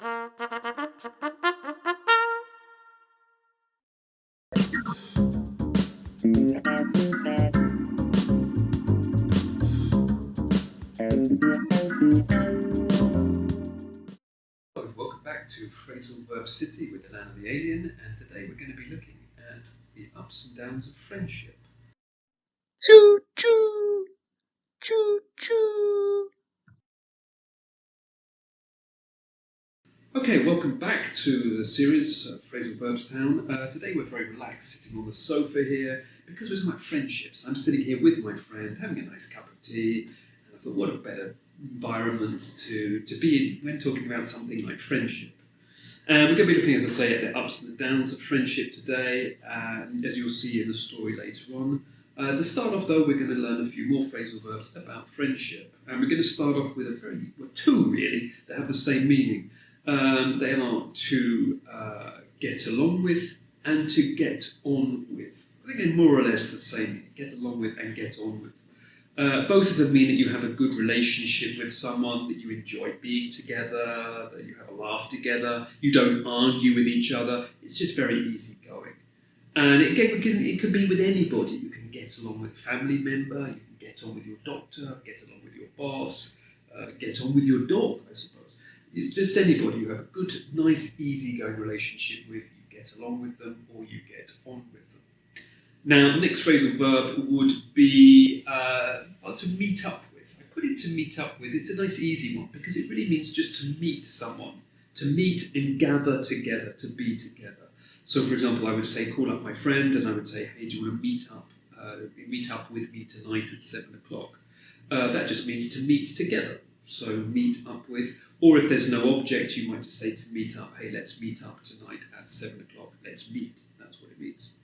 Welcome back to Phrasal Verbs City with Alan the Alien, and today we're going to be looking at the ups and downs of friendship. Choo choo, choo choo. Okay, welcome back to the series Phrasal Verbs Town. Today we're very relaxed, sitting on the sofa here because we're talking about friendships. I'm sitting here with my friend, having a nice cup of tea, and I thought, what a better environment to be in when talking about something like friendship. We're going to be looking, as I say, at the ups and the downs of friendship today, as you'll see in the story later on. To start off, though, we're going to learn a few more phrasal verbs about friendship. And we're going to start off with two really that have the same meaning. They are to get along with and to get on with. I think they're more or less the same, get along with and get on with. Both of them mean that you have a good relationship with someone, that you enjoy being together, that you have a laugh together, you don't argue with each other. It's just very easy going. And it can be with anybody. You can get along with a family member, you can get on with your doctor, get along with your boss, get on with your dog, I suppose. It's just anybody you have a good, nice, easy-going relationship with, you get along with them or you get on with them. Now, the next phrasal verb would be to meet up with. I put it to meet up with. It's a nice easy one because it really means just to meet someone, to meet and gather together, to be together. So, for example, I would say, call up my friend and I would say, hey, do you want to meet up with me tonight at 7 o'clock? That just means to meet together. So, meet up with. Or if there's no object, you might just say to meet up, hey, let's meet up tonight at 7 o'clock. Let's meet. That's what it means.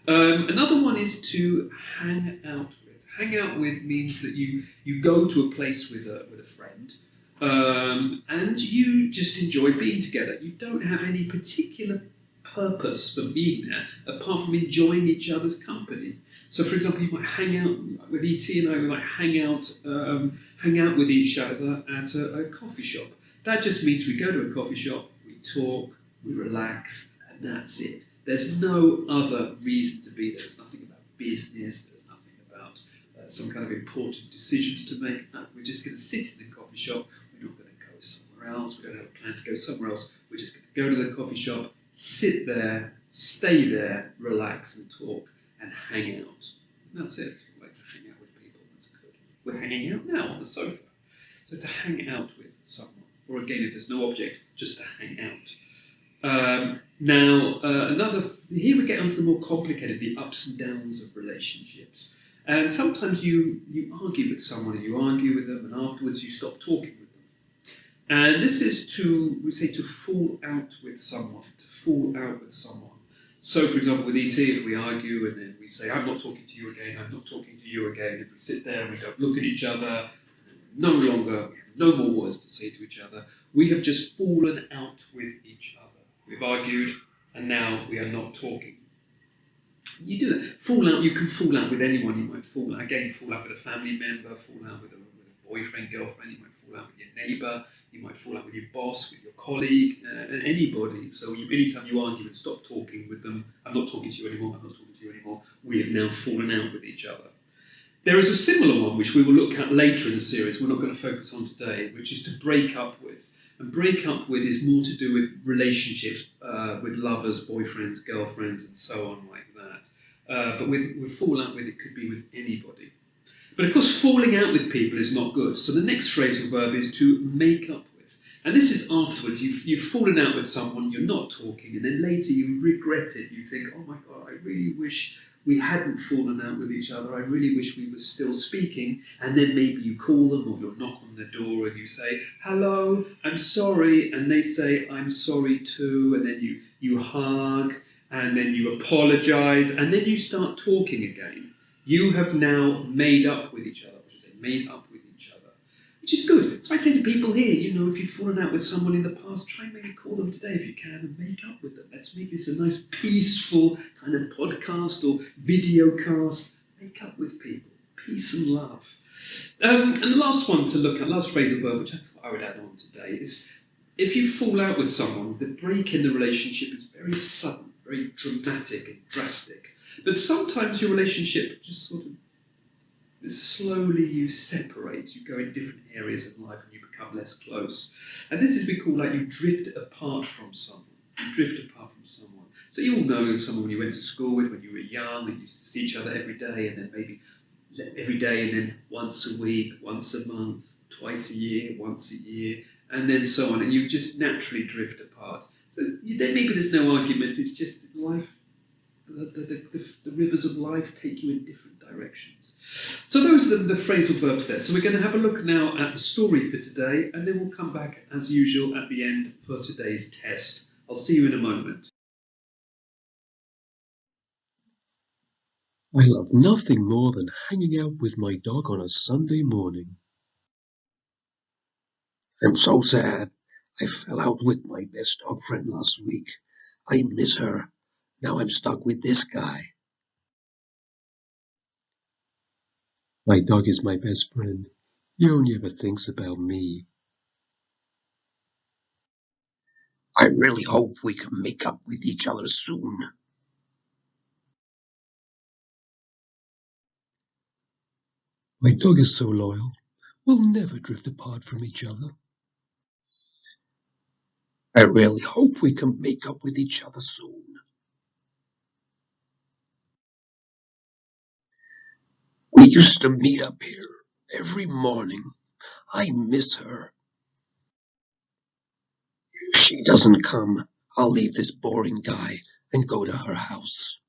Another one is to hang out with. Hang out with means that you go to a place with a friend and you just enjoy being together. You don't have any particular purpose for being there apart from enjoying each other's company. So, for example, you might hang out with E.T. and I. We might hang out with each other at a coffee shop. That just means we go to a coffee shop, we talk, we relax, and that's it. There's no other reason to be there. There's nothing about business. There's nothing about some kind of important decisions to make. No, we're just going to sit in the coffee shop. We're not going to go somewhere else. We don't have a plan to go somewhere else. We're just going to go to the coffee shop, sit there, stay there, relax and talk and hang out. And that's it. We like to hang out with people. That's good. We're hanging out now on the sofa. So to hang out with someone. Or again, if there's no object, just to hang out. Here we get onto the more complicated, the ups and downs of relationships. And sometimes you argue with someone and you argue with them and afterwards you stop talking with them. And this is to fall out with someone, So, for example, with E.T., if we argue and then we say, I'm not talking to you again, if we sit there and we don't look at each other, we have no more words to say to each other, we have just fallen out with each other. We've argued, and now we are not talking. You do that. You can fall out with anyone. You might fall out with a family member, fall out with a boyfriend, girlfriend. You might fall out with your neighbour. You might fall out with your boss, with your colleague, and anybody. So anytime you argue and stop talking with them, I'm not talking to you anymore, we have now fallen out with each other. There is a similar one which we will look at later in the series, we're not going to focus on today, which is to break up with. And break up with is more to do with relationships, with lovers, boyfriends, girlfriends, and so on like that. But with fall out with, it could be with anybody. But of course, falling out with people is not good. So the next phrasal verb is to make up with. And this is afterwards. You've fallen out with someone, you're not talking, and then later you regret it. You think, oh my God, I really wish we hadn't fallen out with each other. I really wish we were still speaking. And then maybe you call them or you knock on the door and you say, hello, I'm sorry. And they say, I'm sorry too. And then you hug and then you apologize and then you start talking again. You have now made up with each other, which is good. So I say to people here, if you've fallen out with someone in the past, try and maybe call them today if you can and make up with them. Let's make this a nice peaceful kind of podcast or video cast. Make up with people. Peace and love. And the last one to look at, last phrasal verb, which I thought I would add on today, is If you fall out with someone, the break in the relationship is very sudden, very dramatic and drastic. But sometimes your relationship just sort of slowly you separate, you go in different areas of life and you become less close. And this is we call like you drift apart from someone. You drift apart from someone. So you all know someone you went to school with when you were young and you used to see each other every day and then maybe every day and then once a week, once a month, twice a year, once a year, and then so on. And you just naturally drift apart. So then maybe there's no argument, it's just life. The rivers of life take you in different directions. So those are the phrasal verbs there. So we're going to have a look now at the story for today, and then we'll come back as usual at the end for today's test. I'll see you in a moment. I love nothing more than hanging out with my dog on a Sunday morning. I'm so sad. I fell out with my best dog friend last week. I miss her. Now I'm stuck with this guy. My dog is my best friend. He only ever thinks about me. I really hope we can make up with each other soon. My dog is so loyal. We'll never drift apart from each other. I really hope we can make up with each other soon. We used to meet up here every morning. I miss her. If she doesn't come, I'll leave this boring guy and go to her house.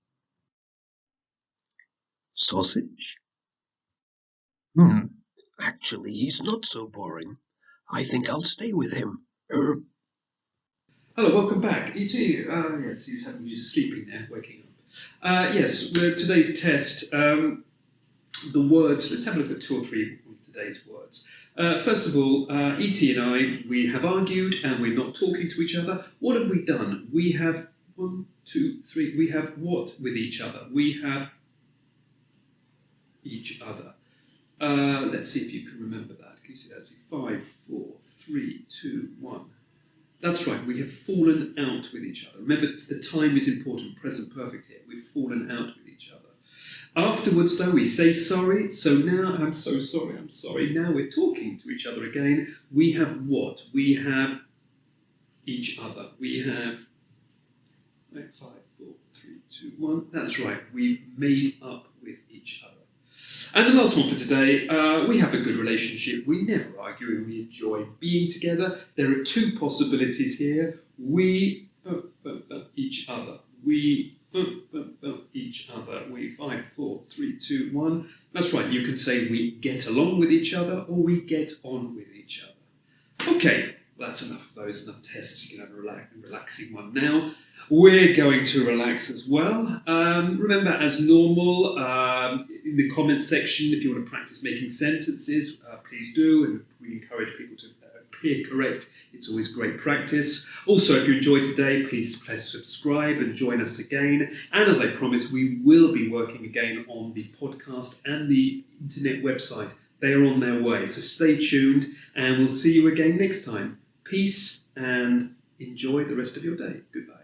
Sausage? Actually, he's not so boring. I think I'll stay with him. Hello, welcome back. E.T., yes, you're just sleeping there, waking up. Yes, today's test, the words, let's have a look at 2 or 3 from today's words. First of all, E.T. and I, we have argued and we're not talking to each other. What have we done? We have 1, 2, 3, we have what with each other? We have each other. Let's see if you can remember that. Can you see that? 5, 4, 3, 2, 1. That's right, we have fallen out with each other. Remember, the time is important, present perfect here. We've fallen out with each other. Afterwards, though, we say sorry. So now, I'm so sorry, I'm sorry. Now we're talking to each other again. We have what? We have each other. We have 5, 4, 3, 2, 1. That's right, we've made up with each other. And the last one for today, we have a good relationship. We never argue and we enjoy being together. There are 2 possibilities here. We each other. We each other. We 5, 4, 3, 2, 1. That's right, you can say we get along with each other or we get on with each other. Okay, that's enough of those, enough tests. You can have a relaxing one now. We're going to relax as well. Remember, as normal, in the comments section, if you want to practice making sentences, please do. And we encourage people to peer correct. It's always great practice. Also, if you enjoyed today, please press subscribe and join us again. And as I promised, we will be working again on the podcast and the internet website. They are on their way. So stay tuned and we'll see you again next time. Peace and enjoy the rest of your day. Goodbye.